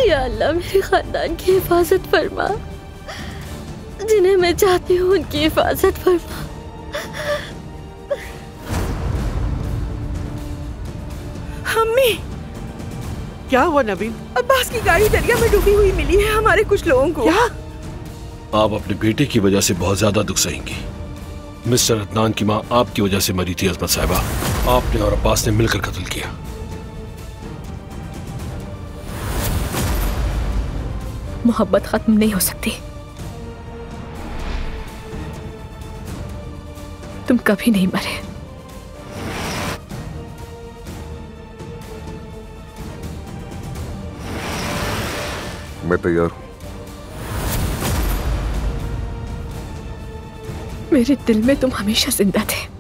या अल्लाह मेरे खानदान की हिफाजत फरमा, जिन्हें मैं चाहती हूँ उनकी हिफाजत फरमा। अम्मी, क्या हुआ नवीन? अब्बास की गाड़ी दरिया में डूबी हुई मिली है हमारे कुछ लोगों को। क्या? आप अपने बेटे की वजह से बहुत ज्यादा दुख सहेंगी। मिस्टर अदनान की माँ आपकी वजह से मरी थी अजमत साहिबा। आपने और अब्बास ने मिलकर कत्ल किया। मोहब्बत खत्म नहीं हो सकती। तुम कभी नहीं मरे। मैं तैयार हूं। मेरे दिल में तुम हमेशा जिंदा थे।